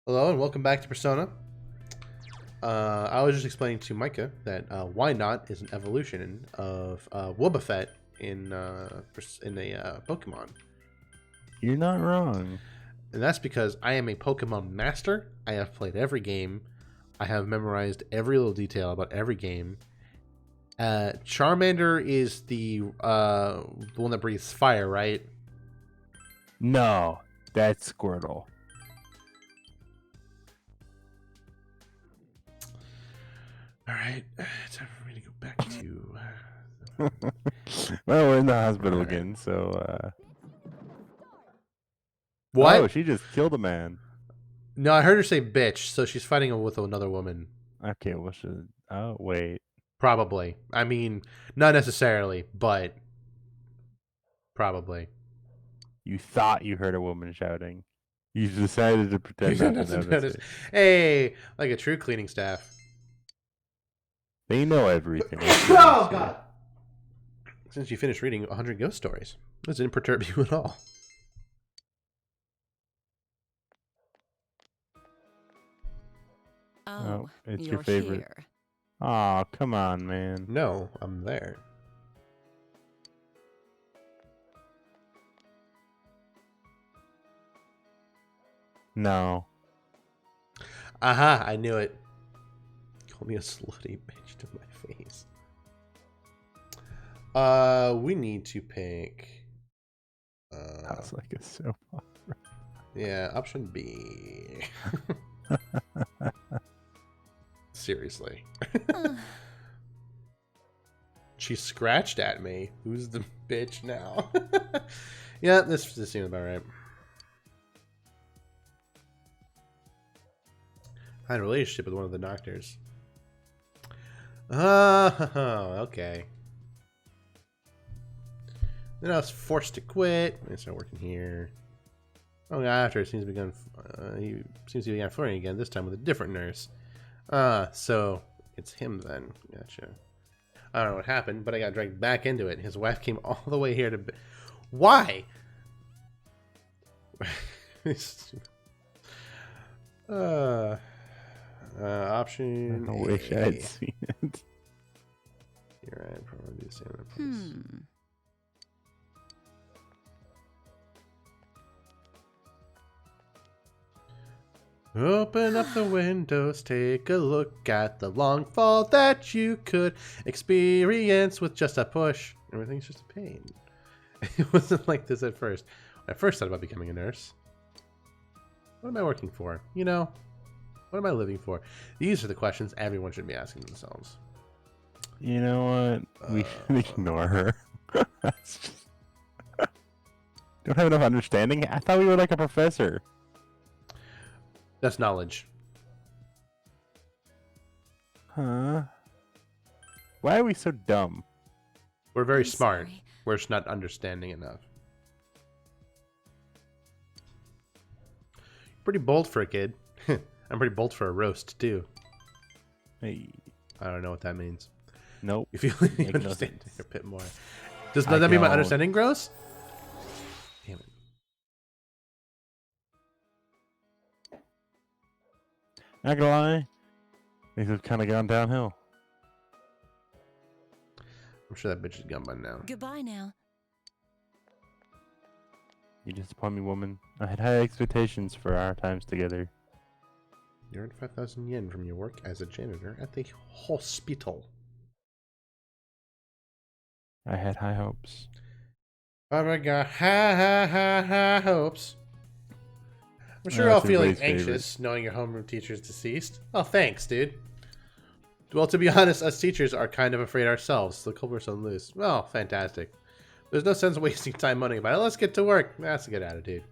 Hello and welcome back to Persona. I was just explaining to Micah that why not is an evolution of Wobbuffet in a Pokemon, You're not wrong. and that's because I am a Pokemon master. I have played every game. I have memorized every little detail about every game. Charmander is the one that breathes fire, right? No, that's Squirtle. All right, time for me to go back to. Well, we're in the hospital Alright. again, so What? Oh, she just killed a man. No, I heard her say bitch, so she's fighting with another woman. Okay, well oh wait. Probably. I mean, not necessarily, but probably. You thought you heard a woman shouting. You decided to pretend not to notice it. Hey, like a true cleaning staff. They know everything. Oh, God. Since you finished reading 100 ghost stories, this didn't perturb you at all. Oh, it's you're your favorite. Here. Oh, come on, man. No, I'm there. No. Aha, I knew it. Call me a slutty bitch to my face. We need to pick. That's like a soap opera. Yeah, option B. Seriously. She scratched at me. Who's the bitch now? Yeah, this seems about right. I had a relationship with one of the doctors. Oh, okay. Then I was forced to quit. I started working here. Oh, after it seems to be he seems to be flirting again. This time with a different nurse. So it's him then. Gotcha. I don't know what happened, but I got dragged back into it. His wife came all the way here to. Why? Option. I wish A. I'd seen it. You're right. Probably do the same other place. Open up the windows, take a look at the long fall that you could experience with just a push. Everything's just a pain. It wasn't like this at first. When I first thought about becoming a nurse. What am I working for? You know, what am I living for? These are the questions everyone should be asking themselves. You know what? We should ignore her. That's just... Don't have enough understanding? I thought we were like a professor. That's knowledge. Huh? Why are we so dumb? We're very I'm smart. sorry. We're just not understanding enough. Pretty bold for a kid. I'm pretty bold for a roast, too. Hey. I don't know what that means. Nope. You feel like you Makes no understand sense. a bit more. Does that mean my understanding grows? Damn it. Not gonna lie, things have kind of gone downhill. I'm sure that bitch is gone by now. Goodbye now. You disappoint me, woman. I had high expectations for our times together. You earned 5,000 yen from your work as a janitor at the hospital. I had high hopes. Oh my god, ha hopes. I'm sure you're all That's feeling everybody's anxious knowing your homeroom teacher is deceased. Oh, thanks, dude. Well, to be honest, us teachers are kind of afraid ourselves, so culver's on loose. Well, fantastic. There's no sense wasting time moaning about it. Let's get to work. That's a good attitude.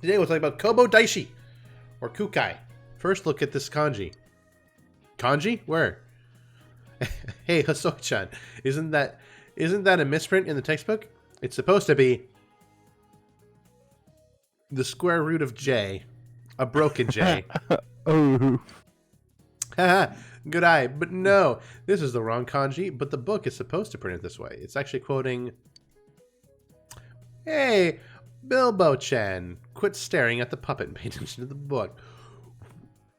Today we'll talk about Kobo Daishi, or Kukai. First, look at this kanji. Kanji? Where? Hey, Hasoi-chan, isn't that a misprint in the textbook? It's supposed to be the square root of J, a broken J. Oh. Haha, good eye. But no, this is the wrong kanji, but the book is supposed to print it this way. It's actually quoting... Hey, Bilbo-chan, quit staring at the puppet and pay attention to the book.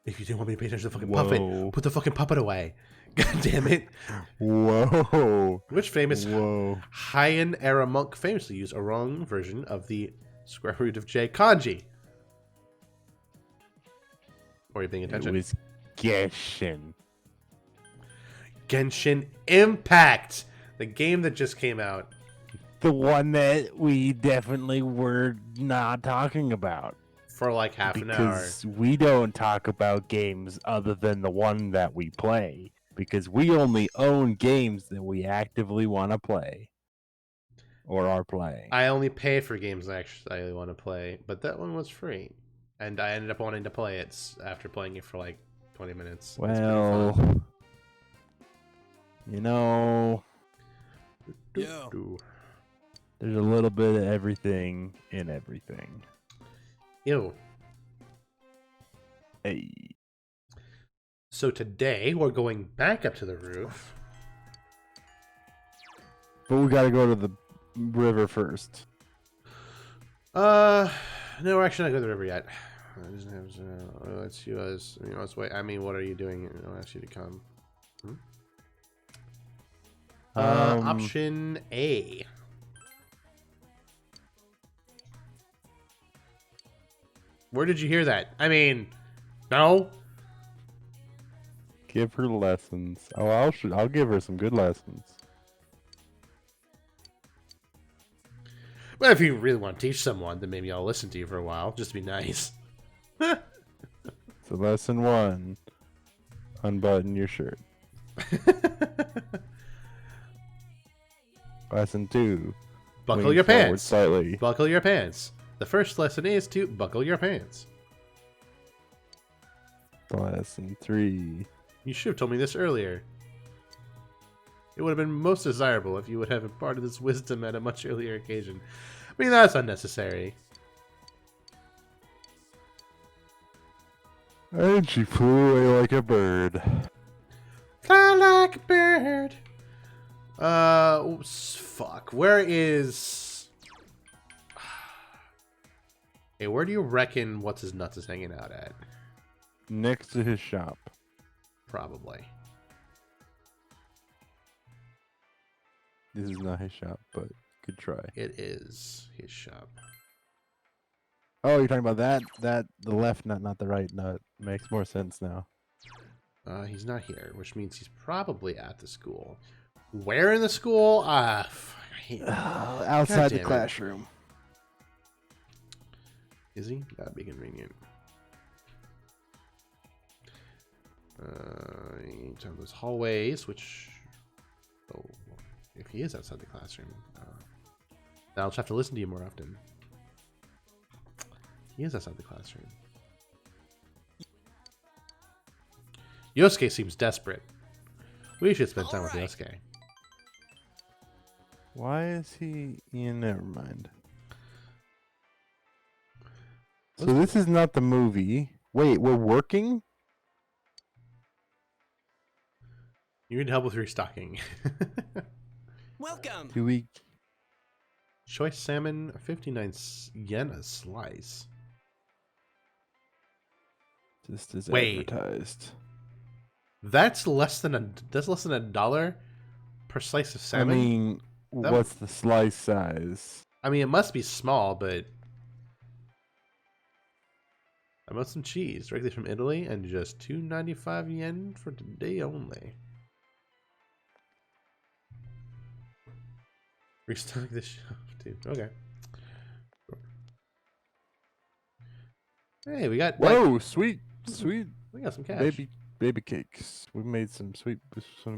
If you didn't want me to pay attention to the fucking puppet, put the fucking puppet away. God damn it. Whoa. Which famous Whoa. Heian era monk famously used a wrong version of the square root of J kanji? Or are you paying attention? It was Genshin. Genshin Impact, the game that just came out. The one that we definitely were not talking about. For like half an hour. Because we don't talk about games other than the one that we play. Because we only own games that we actively want to play. Or are playing. I only pay for games I actually want to play, but that one was free. And I ended up wanting to play it after playing it for like 20 minutes. Well, you know, Yeah. there's a little bit of everything in everything. Ew. Hey. So today we're going back up to the roof. But we gotta go to the river first. No, we're actually not going to the river yet. Let's wait. I mean, what are you doing? I'll ask you to come. Option A. Where did you hear that? I mean, no. Give her lessons. Oh, I'll give her some good lessons. But if you really want to teach someone, then maybe I'll listen to you for a while, just to be nice. So lesson 1, unbutton your shirt. Lesson 2, Buckle lean your forward pants. slightly. Buckle your pants. The first lesson is to buckle your pants. Lesson 3. You should have told me this earlier. It would have been most desirable if you would have imparted this wisdom at a much earlier occasion. I mean, that's unnecessary. And she flew away like a bird. Fly like a bird. Oops, fuck. Where is... Hey, where do you reckon What's His Nuts is hanging out at? Next to his shop. Probably. This is not his shop, but good try. It is his shop. Oh, you're talking about that the left nut, not the right nut. Makes more sense now. He's not here, which means he's probably at the school. Where in the school? I hate Outside the damn it. classroom. Is he? That'd be convenient. Each of those hallways, which... Oh, if he is outside the classroom, then I'll just have to listen to you more often. He is outside the classroom. Yosuke seems desperate. We should spend time with Yosuke. Why is he... Yeah, never mind. So Let's- this is not the movie. Wait, we're working? You need help with restocking. Welcome. Do we... Choice salmon, 59 yen a slice. Just as Wait. advertised. That's less than $1 per slice of salmon. I mean, That- what's the slice size? I mean, it must be small, but I bought some cheese directly from Italy and just 2.95 yen for today only. Restock this shop too. Okay. Hey, we got Whoa, sweet we got some cash. baby cakes. We made some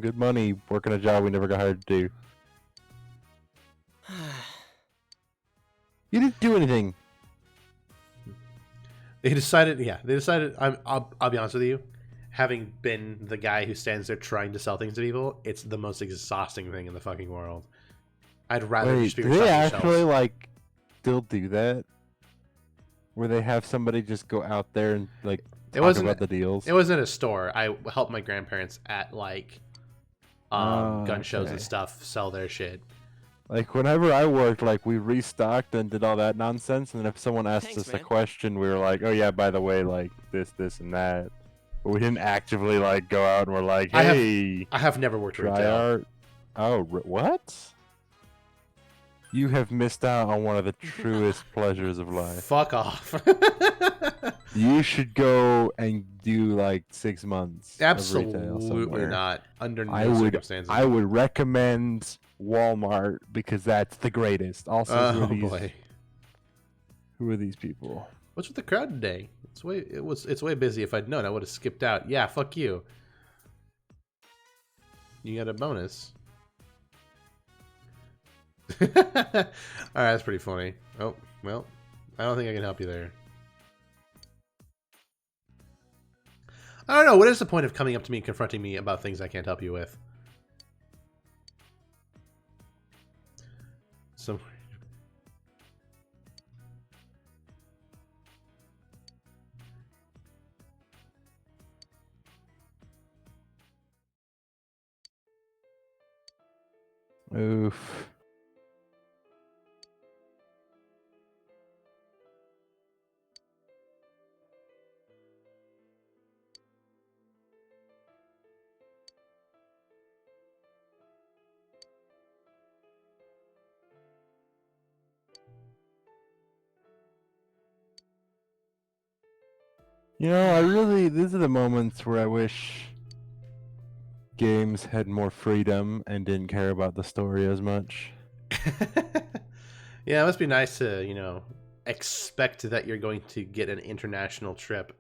good money working a job we never got hired to do. You didn't do anything. They decided. I'll be honest with you. Having been the guy who stands there trying to sell things to people, it's the most exhausting thing in the fucking world. I'd rather Wait, just be do they restocking actually shelves. like still do that? Where they have somebody just go out there and like It talk wasn't- about the deals? It wasn't a store. I helped my grandparents at like gun shows and okay. stuff sell their shit. Like whenever I worked, like we restocked and did all that nonsense, and then if someone asked Thanks, us a man. question, we were like, "Oh yeah, by the way, like this, and that." But we didn't actively like go out and we're like, I have- "Hey, I have never worked try retail. our." Oh, what? You have missed out on one of the truest pleasures of life. Fuck off. You should go and do like 6 months of retail Absolutely somewhere. not. Under no I would circumstances. I would recommend Walmart because that's the greatest. Also, Oh boy. who are these people? What's with the crowd today? It's way busy. If I'd known, I would have skipped out. Yeah, fuck you. You got a bonus. Alright, that's pretty funny. Oh, well, I don't think I can help you there. I don't know, what is the point of coming up to me and confronting me about things I can't help you with? Some... Oof. You know, these are the moments where I wish games had more freedom and didn't care about the story as much. Yeah, it must be nice to, you know, expect that you're going to get an international trip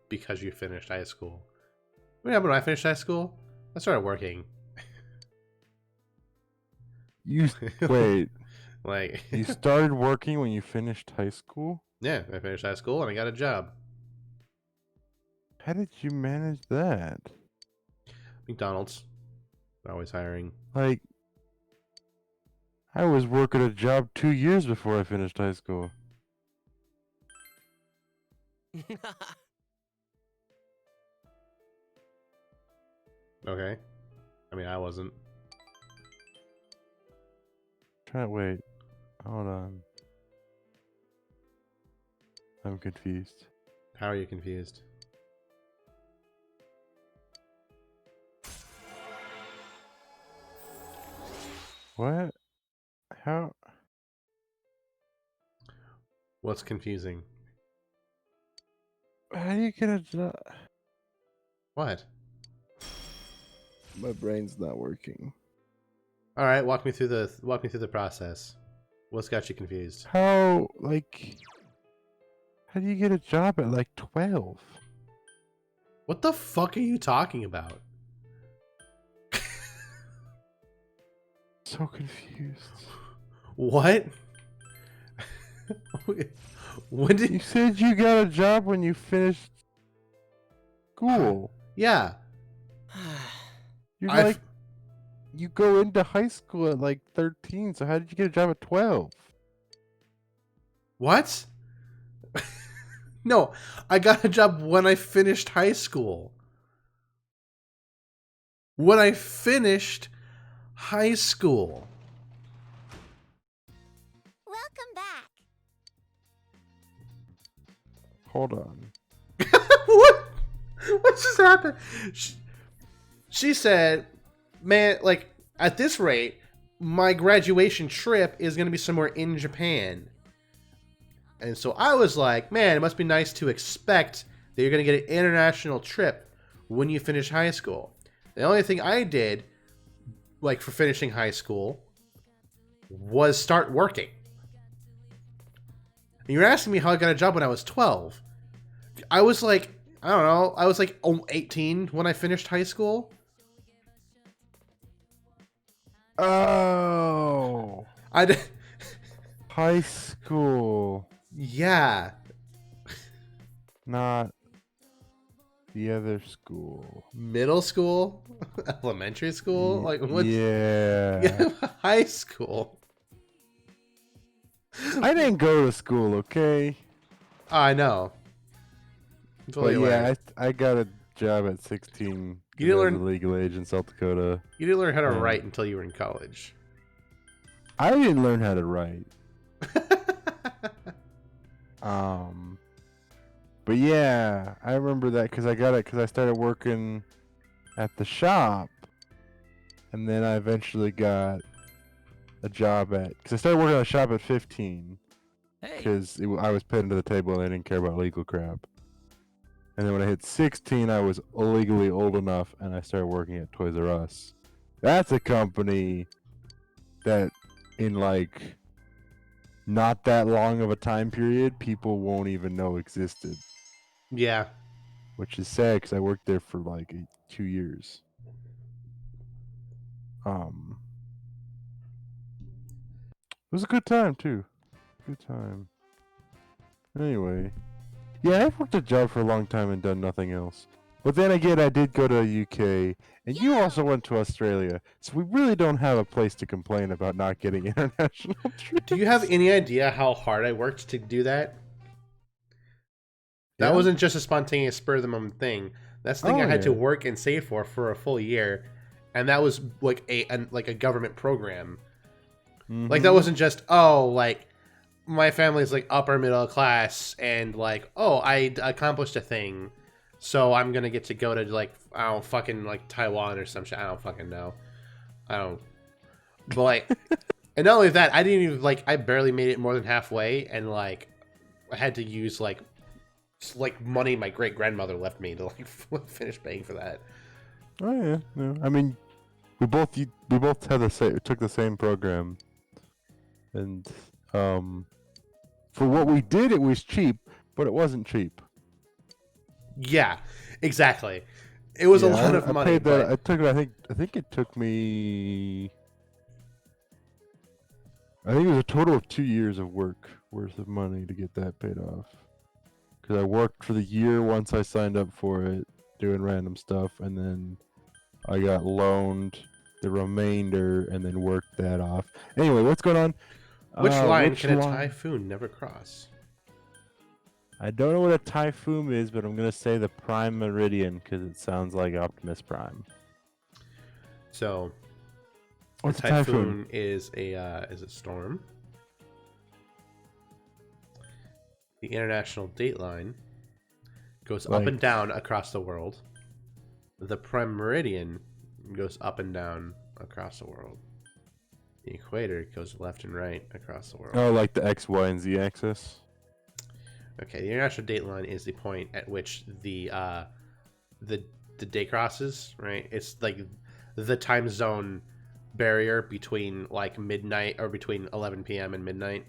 because you finished high school. What happened when I finished high school? I started working. You wait, Like, you started working when you finished high school? yeah, I finished high school and I got a job. How did you manage that? McDonald's. They're always hiring. Like, I was working a job 2 years before I finished high school. Okay. I mean, I wasn't. Wait, hold on. I'm confused. How are you confused? What? How? What's confusing? How do you get a job? What? My brain's not working. All right, walk me through the process. What's got you confused? How do you get a job at like 12? What the fuck are you talking about? So confused. What? When did You said you got a job when you finished school. Yeah. You're I've- like, you go into high school at like 13, so how did you get a job at 12? What? No, I got a job when I finished high school. When I finished high school. Welcome back. Hold on. What? What just happened? She said, man, like, at this rate, my graduation trip is going to be somewhere in Japan. And so I was like, man, it must be nice to expect that you're going to get an international trip when you finish high school. The only thing I did, like, for finishing high school was start working. And you're asking me how I got a job when I was 12. I was like, I don't know, I was like 18 when I finished high school. Oh, I did, high school, yeah. not the other school. Middle school? Elementary school? Like, what's... Yeah. High school. I didn't go to school, okay? I know. I'm But totally aware. yeah, I got a job at 16. You didn't I was learn- a legal age in South Dakota. You didn't learn how to Yeah. write until you were in college. I didn't learn how to write. But yeah, I remember that because I got it because I started working at the shop, and then I eventually got a job at because I started working at the shop at 15 Hey. because I was put into the table and I didn't care about legal crap. And then when I hit 16, I was legally old enough, and I started working at Toys R Us. That's a company that, in like not that long of a time period, people won't even know existed. Yeah. Which is sad because I worked there for like 2 years. It was a good time too. Good time. Anyway, yeah, I've worked a job for a long time and done nothing else. But then again, I did go to the UK, and you also went to Australia, so we really don't have a place to complain about not getting international trips. Do you have any idea how hard I worked to do that? That Yeah? wasn't just a spontaneous spur of the moment thing. That's the thing Oh, I had to yeah. work and save for a full year, and that was like a government program. Like that Mhm. wasn't just like my family's like upper middle class and like I accomplished a thing, so I'm gonna get to go to like I don't fucking like Taiwan or some shit. I don't fucking know. I don't. But like, and not only that, I didn't even like I barely made it more than halfway, and like I had to use like money my great grandmother left me to like finish paying for that. Oh yeah, no. I mean, we both had took the same program, and for what we did, it was cheap, but it wasn't cheap. Yeah, exactly. It was a lot of I money, paid that. but I took it. I think it took me. I think it was a total of 2 years of work worth of money to get that paid off. Because I worked for the year once I signed up for it, doing random stuff, and then I got loaned the remainder and then worked that off. Anyway, what's going on? which line Which can a line? typhoon never cross? I don't know what a typhoon is, but I'm gonna say the Prime Meridian because it sounds like Optimus Prime. So, What's a typhoon is a storm. The international dateline goes up and down across the world. The prime meridian goes up and down across the world. The equator goes left and right across the world. Oh, like the X, Y, and Z axis. Okay, the international dateline is the point at which the day crosses. Right, it's like the time zone barrier between like midnight or between 11 p.m. and midnight.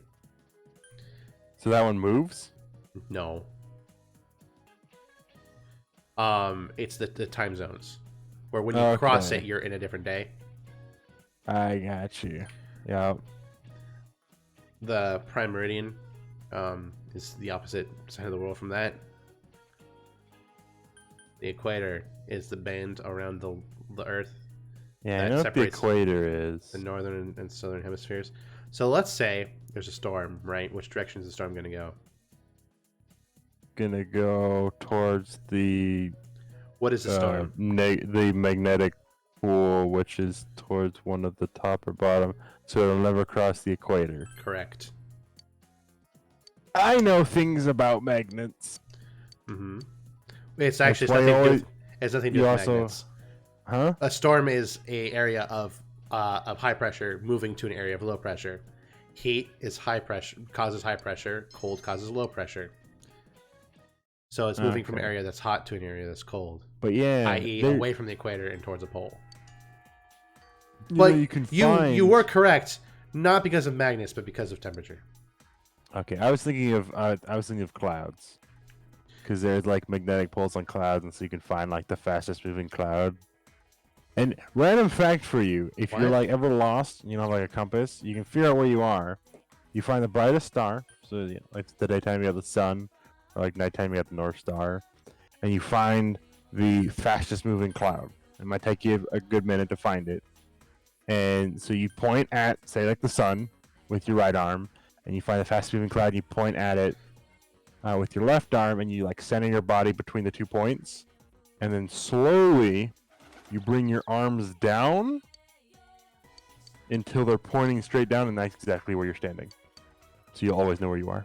So that one moves? No. It's the time zones where when you cross it, you're in a different day. I got you. Yeah. The prime meridian is the opposite side of the world from that. The equator is the band around the Earth. Yeah, I know what the equator is. The northern and southern hemispheres. So let's say there's a storm, right? Which direction is the storm going to go? Gonna go towards the What is the storm? the magnetic pool, which is towards one of the top or bottom, so it'll never cross the equator. Correct. I know things about magnets. Mm-hmm. It's actually nothing to do with magnets. Huh? A storm is a area of high pressure moving to an area of low pressure. Heat is high pressure, causes high pressure. Cold causes low pressure. So it's moving from an area that's hot to an area that's cold. But yeah, i.e., away from the equator and towards a pole. But you were correct, not because of magnets, but because of temperature. Okay, I was thinking of clouds, because there's like magnetic poles on clouds, and so you can find like the fastest moving cloud. And random fact for you: if you're like ever lost, like a compass, you can figure out where you are. You find the brightest star, so like the daytime you have the sun, or like nighttime you have the North Star, and you find the fastest moving cloud. It might take you a good minute to find it, and so you point at, say, like the sun with your right arm, and you find the fast moving cloud. You point at it with your left arm, and you like center your body between the 2 points, and then slowly you bring your arms down until they're pointing straight down, and that's exactly where you're standing. So you'll always know where you are.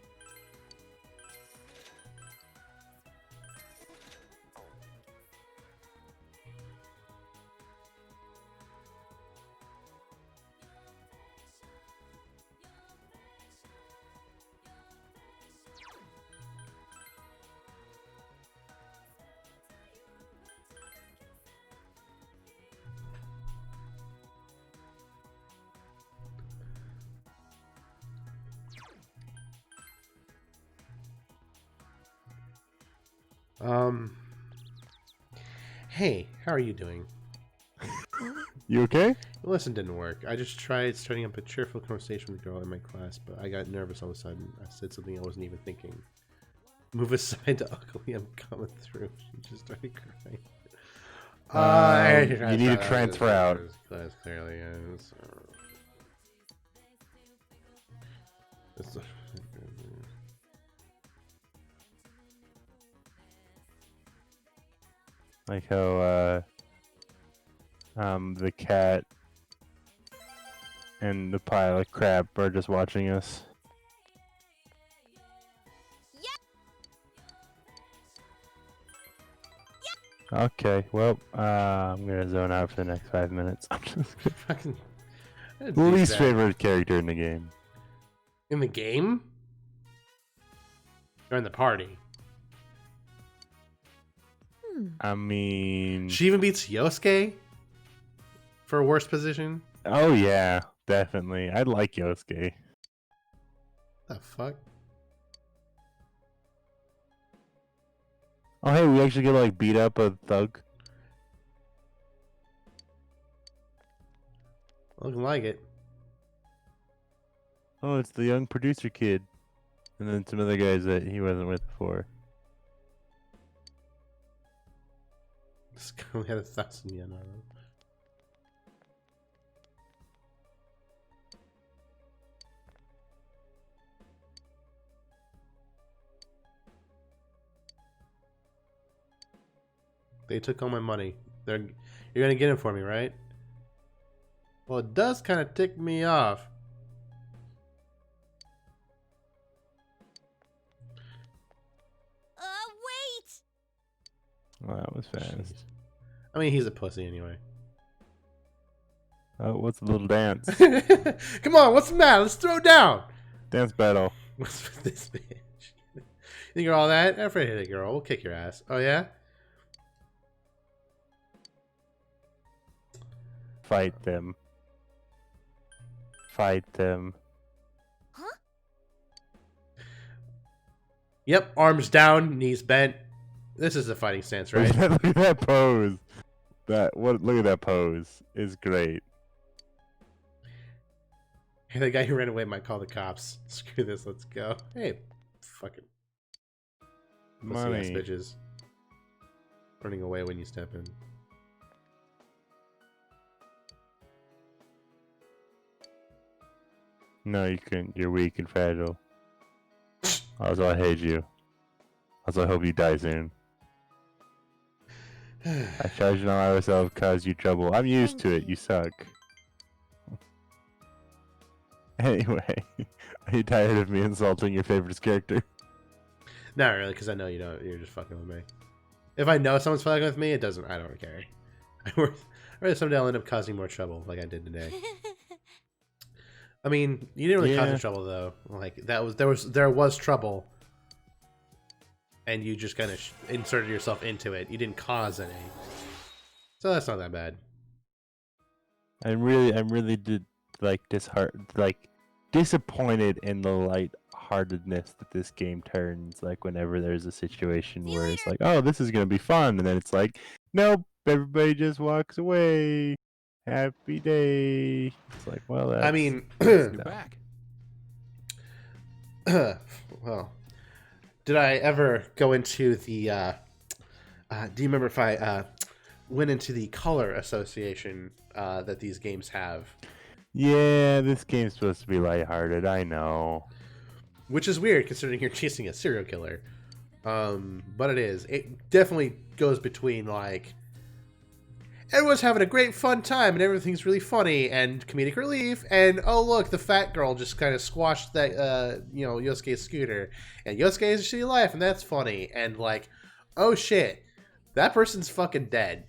Hey, how are you doing? You okay? Listen, didn't work. I just tried starting up a cheerful conversation with a girl in my class, but I got nervous all of a sudden. I said something I wasn't even thinking. Move aside to ugly, I'm coming through. She just started crying. You need to transfer out. Class clearly is. Like how the cat and the pile of crap are just watching us. Okay, well, I'm gonna zone out for the next 5 minutes. I'm just Fucking least favorite character in the game. in the game? Or in the party? I mean, She even beats Yosuke for a worst position? oh yeah, definitely. I like Yosuke. The fuck? Oh hey, we actually get to like beat up a thug. Looking like it. Oh, it's the young producer kid, and then some other guys that he wasn't with before. This guy only had 1,000 yen on him. They took all my money. You're gonna get it for me, right? Well, it does kind of tick me off. Wait! Well, that was fast. I mean, he's a pussy anyway. Oh, what's a little dance? Come on, what's the matter? Let's throw down. Dance battle. What's with this bitch? You think you're all that? I'm afraid to hit a girl. We'll kick your ass. Oh yeah? Fight them. Fight them. Yep. Arms down, knees bent. This is a fighting stance, right? Look at that pose. Look at that pose. It's great. Hey, the guy who ran away might call the cops. Screw this. Let's go. Hey, fucking pussy ass Money. bitches. Running away when you step in. No, you couldn't. You're weak and fragile. Also, I hate you. Also, I hope you die soon. I charged it on myself, caused you trouble. I'm used to it. You suck. Anyway, are you tired of me insulting your favorite character? Not really, because I know you don't. You're just fucking with me. If I know someone's fucking with me, it doesn't. I don't care. I worry someday I'll end up causing more trouble, like I did today. I mean, you didn't really cause any trouble though. Like there was trouble, and you just kind of inserted yourself into it. You didn't cause any, so that's not that bad. I'm really disappointed in the lightheartedness that this game turns. Like whenever there's a situation where it's like, oh, this is gonna be fun, and then it's like, nope, everybody just walks away. Happy day. It's like, well, that's... I mean, You're back. well, did I ever go into the? Do you remember if I went into the color association that these games have? Yeah, this game's supposed to be lighthearted. I know. Which is weird considering you're chasing a serial killer. But it is. It definitely goes between like, everyone's having a great fun time and everything's really funny and comedic relief. And oh look, the fat girl just kind of squashed that Yosuke's scooter, and Yosuke has a shitty life, and that's funny. And like, oh shit, that person's fucking dead.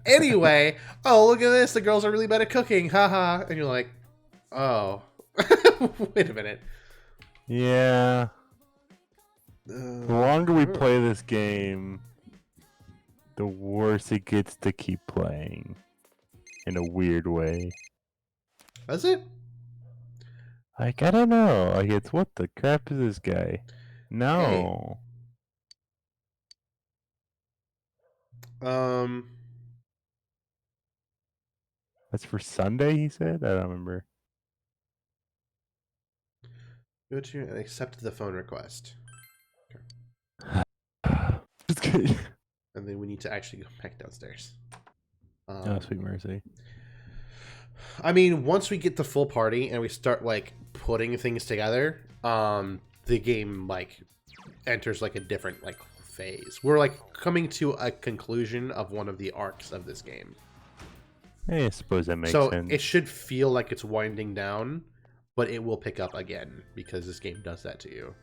Anyway, oh look at this, the girls are really bad at cooking, haha. And you're like, oh, wait a minute. Yeah. The longer we play this game, the worse it gets to keep playing. In a weird way. That's it? Like, I don't know. Like, it's what the crap is this guy? No. Hey. That's for Sunday, he said? I don't remember. Go to and accept the phone request. Just kidding. And then we need to actually go back downstairs. Oh, sweet mercy. I mean, once we get the full party and we start like putting things together, the game like enters like a different like phase. We're like coming to a conclusion of one of the arcs of this game. I suppose that makes sense. So it should feel like it's winding down, but it will pick up again because this game does that to you.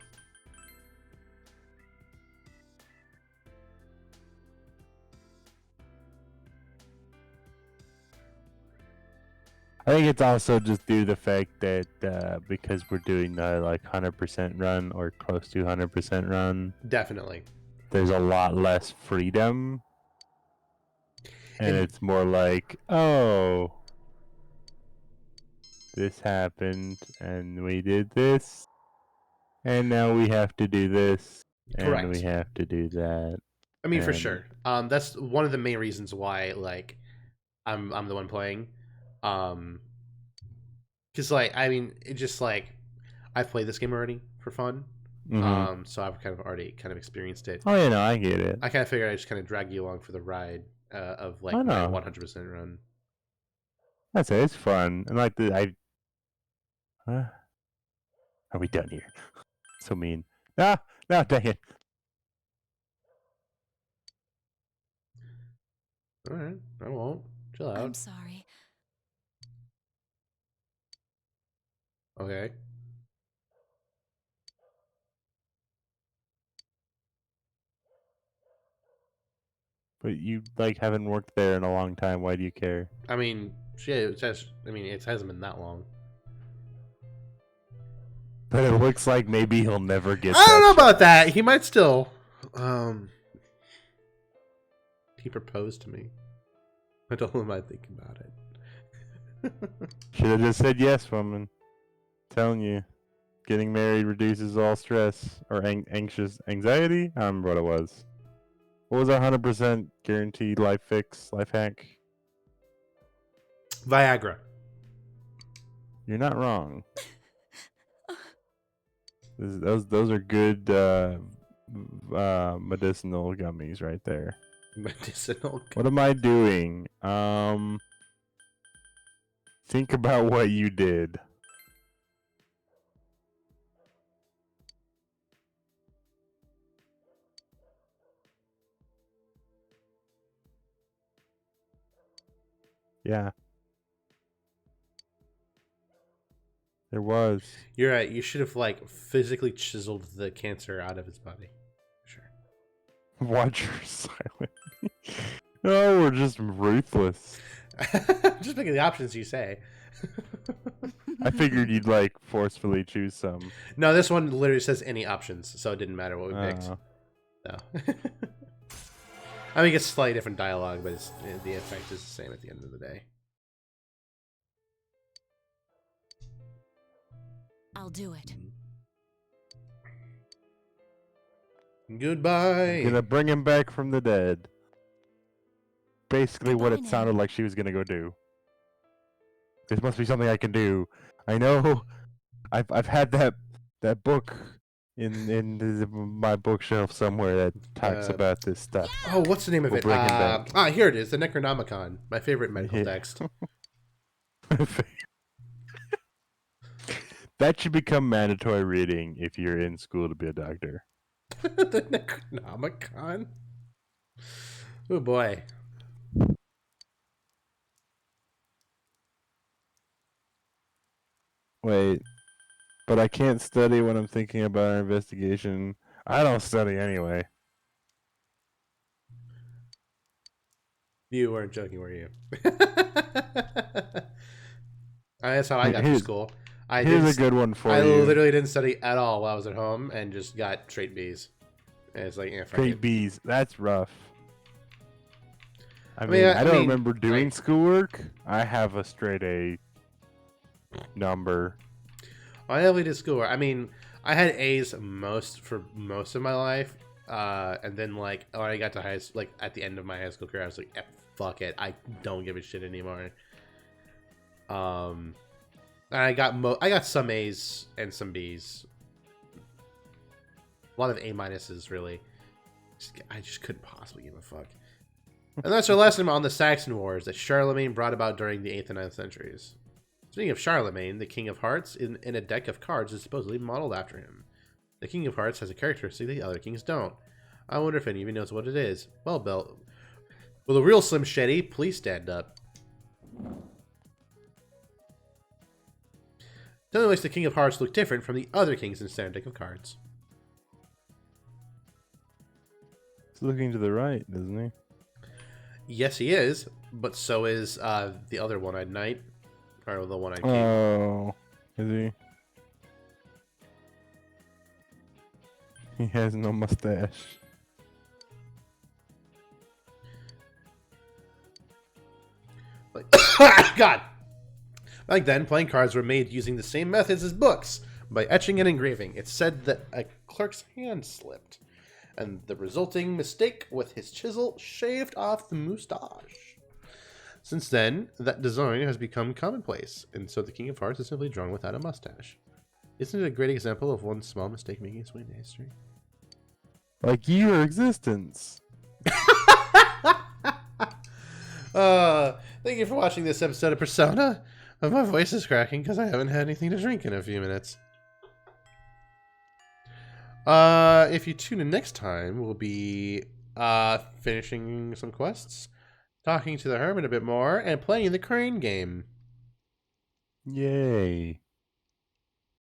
I think it's also just due to the fact that because we're doing the like 100% run or close to 100% run, Definitely. there's a lot less freedom. And it's more like, oh, this happened and we did this, and now we have to do this, and Correct. we have to do that. I mean, for sure. That's one of the main reasons why like I'm the one playing. Because like I mean, it just like I've played this game already for fun. Mm-hmm. So I've kind of already kind of experienced it. Oh, yeah, no, I get it. I kind of figured I just kind of drag you along for the ride of like my 100% run. That's it. It's fun, and like are we done here? So mean. No, dang it. All right, I won't. Chill out. I'm sorry. Okay. But you like haven't worked there in a long time. Why do you care? I mean, shit. It hasn't been that long. But it looks like maybe he'll never get. I don't know about that. He might still. He proposed to me. I told him I'd think about it. Should have just said yes, woman. Telling you, getting married reduces all stress or anxiety. I don't remember what it was. What was our 100% guaranteed life hack? Viagra. You're not wrong. Those are good medicinal gummies right there. Medicinal. What am I doing? Think about what you did. Yeah. There was. You're right. You should have like physically chiseled the cancer out of his body. Sure. Watch her silent. Oh, we're just ruthless. Just picking the options you say. I figured you'd like forcefully choose some. No, this one literally says any options, so it didn't matter what we picked. So. I mean, it's slightly different dialogue, but the effect is the same at the end of the day. I'll do it. Goodbye. Gonna bring him back from the dead. Basically, what Goodbye it sounded now. like she was gonna go do. This must be something I can do. I know. I've had that book in my bookshelf somewhere that talks about this stuff. Oh, what's the name of We'll it? bring him back. Here it is, the Necronomicon, my favorite medical Yeah. text. That should become mandatory reading if you're in school to be a doctor. The Necronomicon. Oh boy. Wait, but I can't study when I'm thinking about our investigation. I don't study anyway. You weren't joking, were you? That's how I got through Here's school. I here's didn't. a good one for I you. literally didn't study at all while I was at home, and just got straight B's. And it's like, yeah, fuck Straight it. B's. That's rough. I mean, mean, I I don't mean, remember doing schoolwork. I have a straight A number. I definitely did schoolwork. I mean, I had A's for most of my life, and then like when I got to high school, like at the end of my high school career, I was like, fuck it, I don't give a shit anymore. And I got some A's and some B's. A lot of A minuses, really. I just couldn't possibly give a fuck. And that's our lesson on the Saxon Wars that Charlemagne brought about during the 8th and 9th centuries. Speaking of Charlemagne, the King of Hearts in a deck of cards is supposedly modeled after him. The King of Hearts has a characteristic the other kings don't. I wonder if any of you knows what it is. Well, Bill, will the real Slim Shady please stand up? Tell me, makes the King of Hearts look different from the other kings in the standard deck of cards. He's looking to the right, isn't he? Yes, he is, but so is the other one-eyed knight, or the one-eyed king. Oh, is he? He has no mustache. Like, God. Back then, playing cards were made using the same methods as books, by etching and engraving. It's said that a clerk's hand slipped, and the resulting mistake with his chisel shaved off the moustache. Since then, that design has become commonplace, and so the King of Hearts is simply drawn without a mustache. Isn't it a great example of one small mistake making its way into history? Like your existence. Thank you for watching this episode of Persona. My voice is cracking because I haven't had anything to drink in a few minutes. If you tune in next time, we'll be finishing some quests, talking to the hermit a bit more, and playing the crane game. Yay.